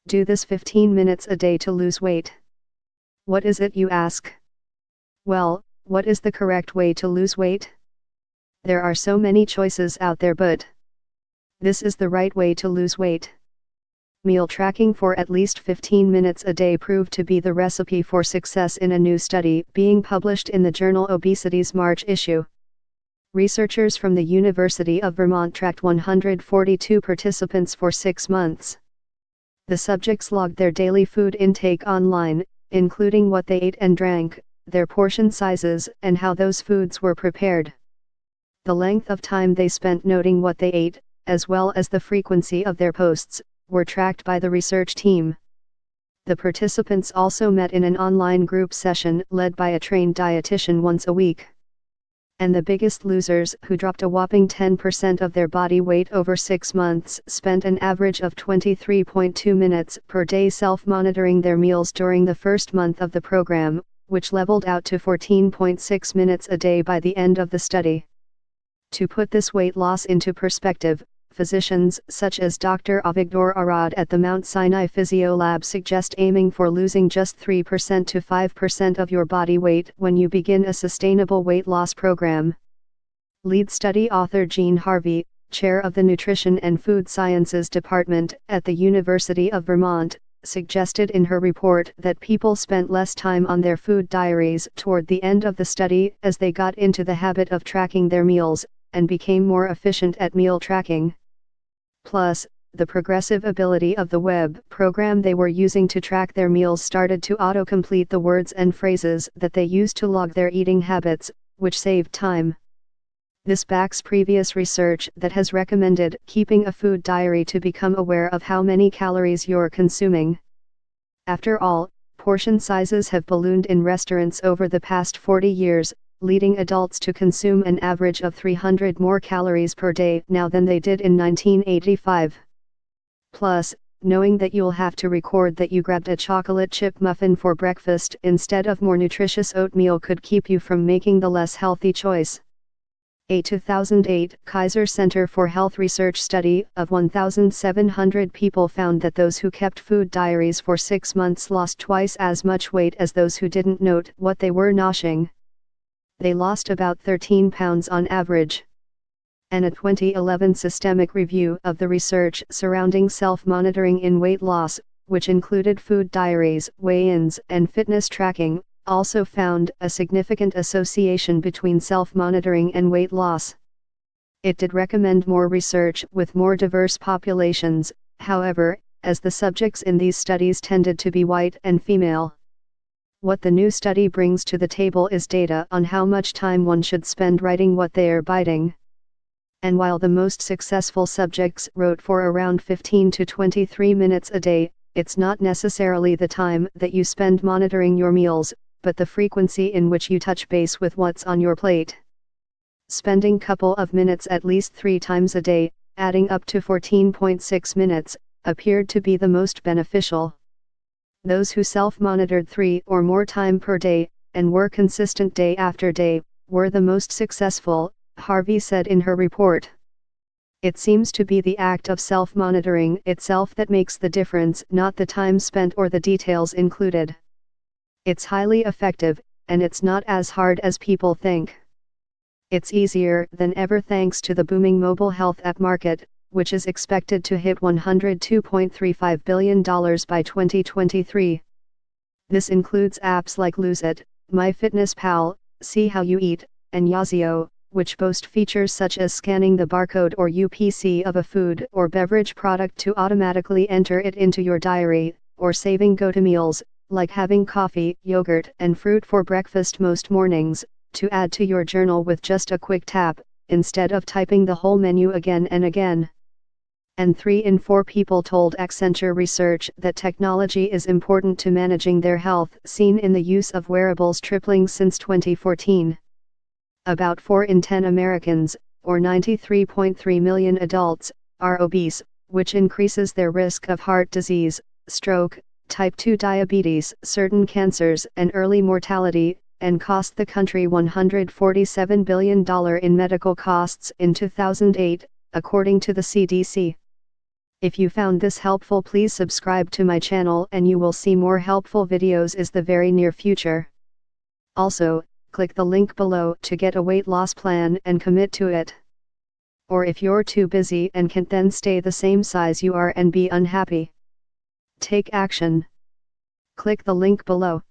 Do this 15 minutes a day to lose weight. What is it, you ask? Well, what is the correct way to lose weight? There are so many choices out there, but this is the right way to lose weight. Meal tracking for at least 15 minutes a day proved to be the recipe for success in a new study being published in the journal Obesity's March issue. Researchers from the University of Vermont tracked 142 participants for 6 months. The subjects logged their daily food intake online, including what they ate and drank, their portion sizes, and how those foods were prepared. The length of time they spent noting what they ate, as well as the frequency of their posts, were tracked by the research team. The participants also met in an online group session led by a trained dietitian once a week. And the biggest losers, who dropped a whopping 10% of their body weight over 6 months, spent an average of 23.2 minutes per day self-monitoring their meals during the first month of the program, which leveled out to 14.6 minutes a day by the end of the study. To put this weight loss into perspective, physicians such as Dr. Avigdor Arad at the Mount Sinai Physio Lab suggest aiming for losing just 3% to 5% of your body weight when you begin a sustainable weight loss program. Lead study author Jean Harvey, chair of the Nutrition and Food Sciences Department at the University of Vermont, suggested in her report that people spent less time on their food diaries toward the end of the study as they got into the habit of tracking their meals, and became more efficient at meal tracking. Plus, the progressive ability of the web program they were using to track their meals started to autocomplete the words and phrases that they used to log their eating habits, which saved time. This backs previous research that has recommended keeping a food diary to become aware of how many calories you're consuming. After all, portion sizes have ballooned in restaurants over the past 40 years, leading adults to consume an average of 300 more calories per day now than they did in 1985. Plus, knowing that you'll have to record that you grabbed a chocolate chip muffin for breakfast instead of more nutritious oatmeal could keep you from making the less healthy choice. A 2008 Kaiser Center for Health Research study of 1,700 people found that those who kept food diaries for 6 months lost twice as much weight as those who didn't note what they were noshing. They lost about 13 pounds on average. And a 2011 systemic review of the research surrounding self-monitoring in weight loss, which included food diaries, weigh-ins, and fitness tracking, also found a significant association between self-monitoring and weight loss. It did recommend more research with more diverse populations, however, as the subjects in these studies tended to be white and female. What the new study brings to the table is data on how much time one should spend writing what they are biting. And while the most successful subjects wrote for around 15 to 23 minutes a day, it's not necessarily the time that you spend monitoring your meals, but the frequency in which you touch base with what's on your plate. Spending couple of minutes at least 3 times a day, adding up to 14.6 minutes, appeared to be the most beneficial. Those who self-monitored 3 or more times per day, and were consistent day after day, were the most successful, Harvey said in her report. It seems to be the act of self-monitoring itself that makes the difference, not the time spent or the details included. It's highly effective, and it's not as hard as people think. It's easier than ever thanks to the booming mobile health app market, which is expected to hit $102.35 billion by 2023. This includes apps like Lose It, MyFitnessPal, See How You Eat, and Yazoo, which boast features such as scanning the barcode or UPC of a food or beverage product to automatically enter it into your diary, or saving go-to meals, like having coffee, yogurt, and fruit for breakfast most mornings, to add to your journal with just a quick tap, instead of typing the whole menu again and again. And 3 in 4 people told Accenture Research that technology is important to managing their health, seen in the use of wearables tripling since 2014. About 4 in 10 Americans, or 93.3 million adults, are obese, which increases their risk of heart disease, stroke, type 2 diabetes, certain cancers, and early mortality, and cost the country $147 billion in medical costs in 2008, according to the CDC. If you found this helpful, please subscribe to my channel and you will see more helpful videos in the very near future. Also, click the link below to get a weight loss plan and commit to it. Or if you're too busy and can't then stay the same size you are and be unhappy, take action. Click the link below.